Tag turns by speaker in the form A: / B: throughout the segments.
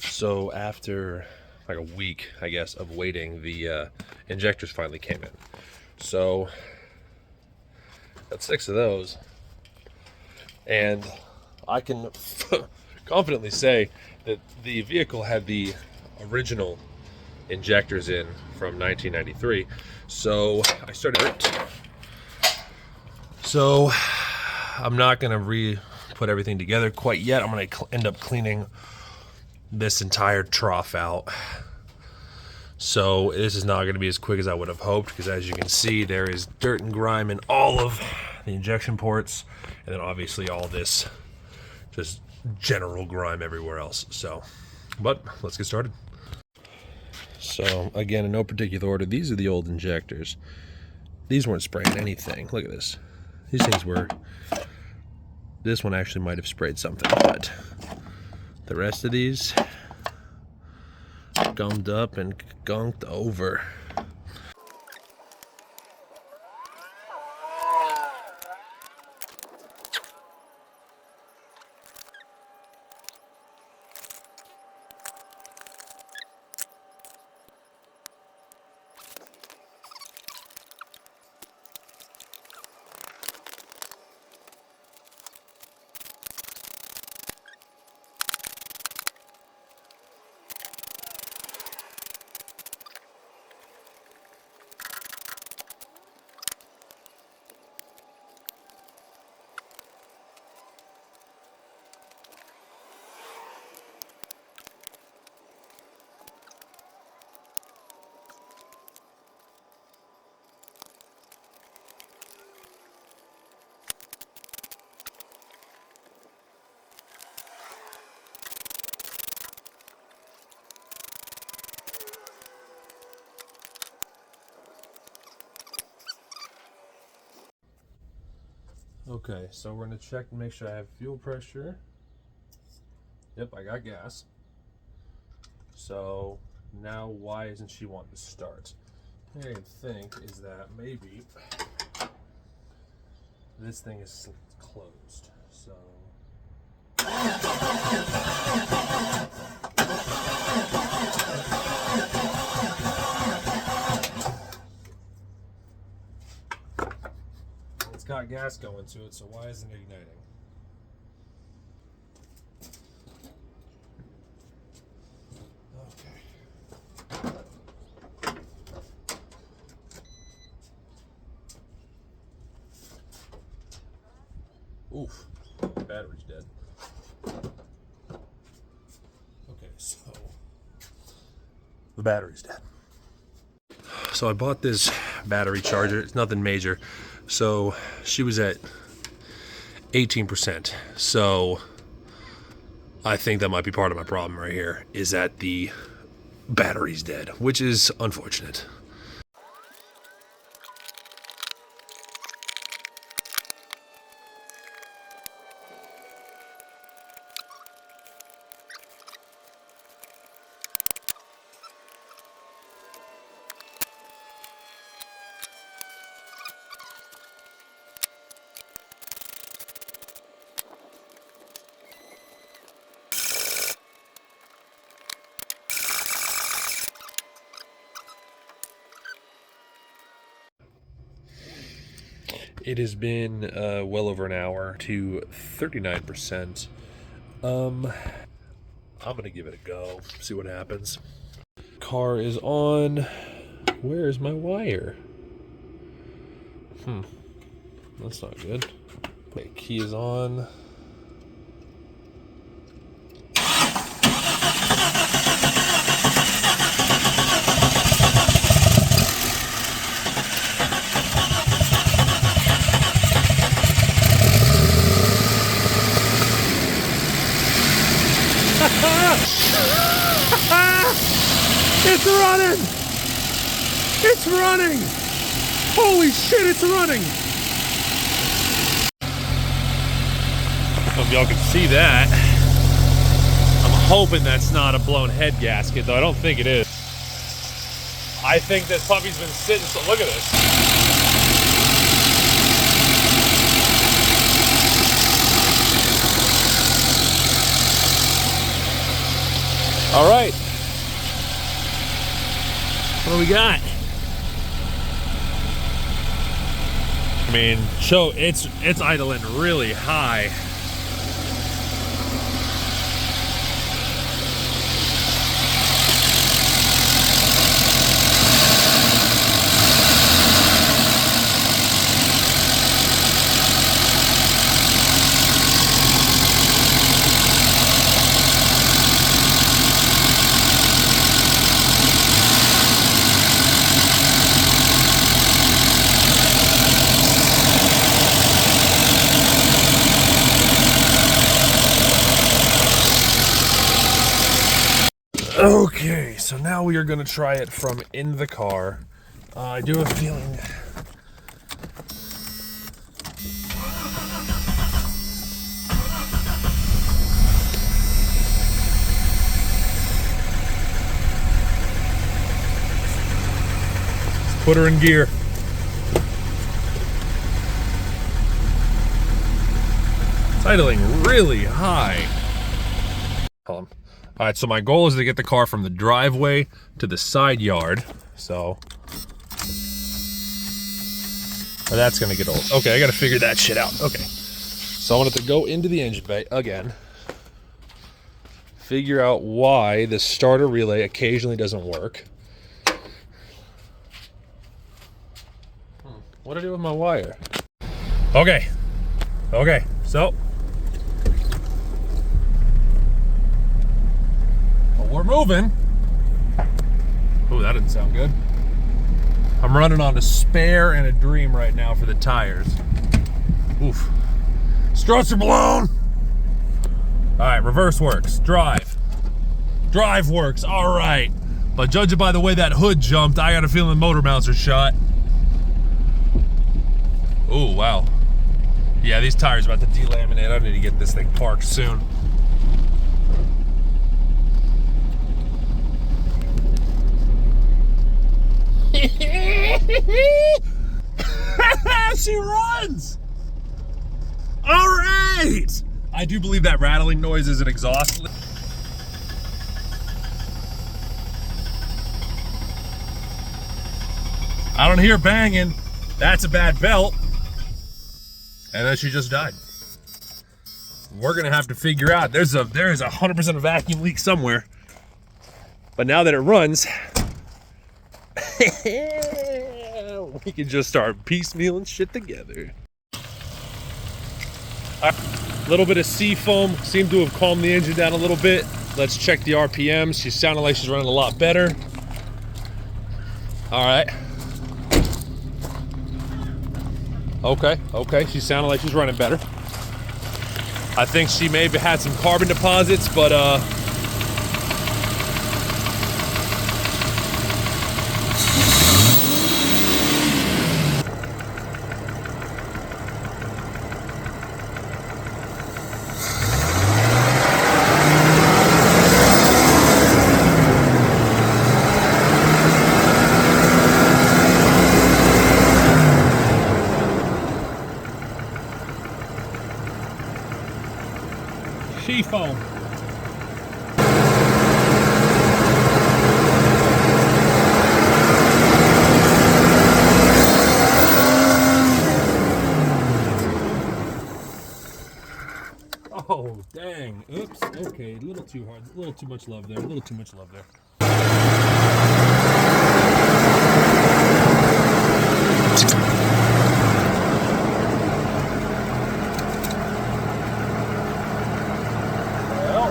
A: So after like a week, I guess, of waiting, the injectors finally came in. So got 6 of those, and I can confidently say that the vehicle had the original injectors in from 1993. So I started. So I'm not gonna put everything together quite yet. I'm gonna end up cleaning this entire trough out. So this is not going to be as quick as I would have hoped, because as you can see, there is dirt and grime in all of the injection ports, and then obviously all this just general grime everywhere else. So, but let's get started. So again, in no particular order, these are the old injectors. These weren't spraying anything. Look at this. These things were, this one actually might have sprayed something, but the rest of these gummed up and gunked over. Okay, so we're gonna check and make sure I have fuel pressure. Yep, I got gas. So now why isn't she wanting to start? What I think is that maybe this thing is closed. So it's got gas going to it, so why isn't it igniting? Oof, battery's dead. Okay, so the battery's dead. So I bought this battery charger. It's nothing major. So she was at 18%. So I think that might be part of my problem right here, is that the battery's dead, which is unfortunate. It has been well over an hour to 39%. I'm gonna give it a go, see what happens. Car is on. Where is my wire? That's not good. Okay, key is on. It's running! It's running! Holy shit, it's running! I don't know if y'all can see that. I'm hoping that's not a blown head gasket, though I don't think it is. I think this puppy's been sitting, so look at this. All right. What do we got? I mean, so it's idling really high. Okay, so now we are going to try it from in the car. I do have a feeling. Let's put her in gear. It's idling really high. Hold on. All right, so my goal is to get the car from the driveway to the side yard. So that's gonna get old. Okay, I gotta figure that shit out. Okay, so I wanted to go into the engine bay again, figure out why the starter relay occasionally doesn't work. What do I do with my wire? Okay, so we're moving. Oh, that didn't sound good. I'm running on a spare and a dream right now for the tires. Oof. Struts are blown. All right, reverse works. Drive works. All right. But judging by the way that hood jumped, I got a feeling motor mounts are shot. Oh, wow. Yeah, these tires are about to delaminate. I need to get this thing parked soon. She runs! All right! I do believe that rattling noise is an exhaust. I don't hear banging. That's a bad belt. And then she just died. We're gonna have to figure out, there is 100% a vacuum leak somewhere. But now that it runs, we can just start piecemealing shit together. A little bit of sea foam seemed to have calmed the engine down a little bit. Let's check the RPMs. She sounded like she's running a lot better. All right. Okay, she sounded like she's running better. I think she maybe had some carbon deposits, but she foam. Oh, dang. Oops. Okay, a little too hard. A little too much love there. A little too much love there. Well,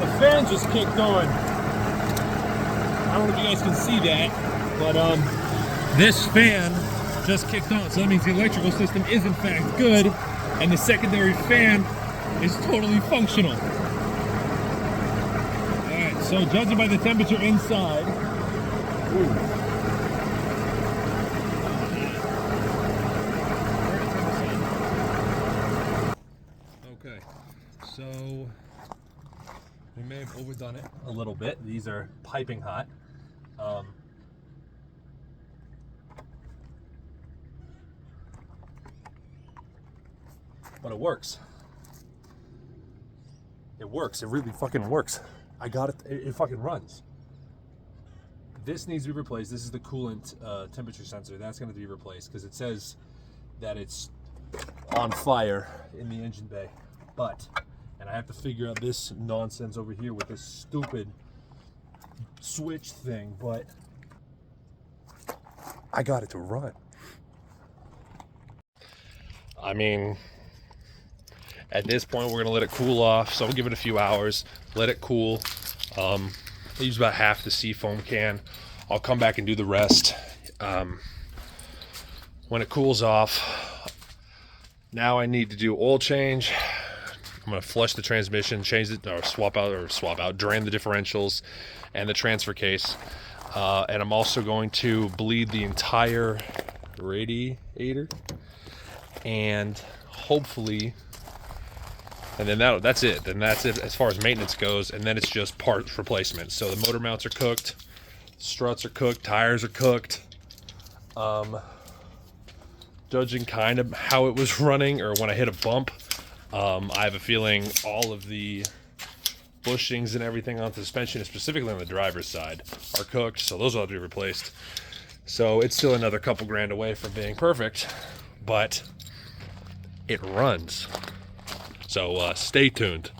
A: the fan just kicked on. I don't know if you guys can see that, but this fan just kicked on. So that means the electrical system is in fact good, and the secondary fan is totally functional. Alright, so judging by the temperature inside, okay, so we may have overdone it a little bit. These are piping hot. But it works. It works. It really fucking works. I got it. It fucking runs. This needs to be replaced. This is the coolant temperature sensor. That's going to be replaced because it says that it's on fire in the engine bay. And I have to figure out this nonsense over here with this stupid switch thing, but I got it to run. I mean, at this point, we're gonna let it cool off. So I'll give it a few hours, let it cool. I use about half the seafoam can. I'll come back and do the rest. When it cools off, now I need to do oil change. I'm gonna flush the transmission, change it, or swap out, drain the differentials and the transfer case. And I'm also going to bleed the entire radiator, and hopefully, and then that's it. Then that's it as far as maintenance goes, and then it's just parts replacement. So the motor mounts are cooked, struts are cooked, tires are cooked. Judging kind of how it was running, or when I hit a bump, I have a feeling all of the bushings and everything on the suspension, specifically on the driver's side, are cooked, so those will have to be replaced. So it's still another couple grand away from being perfect, but it runs. So stay tuned.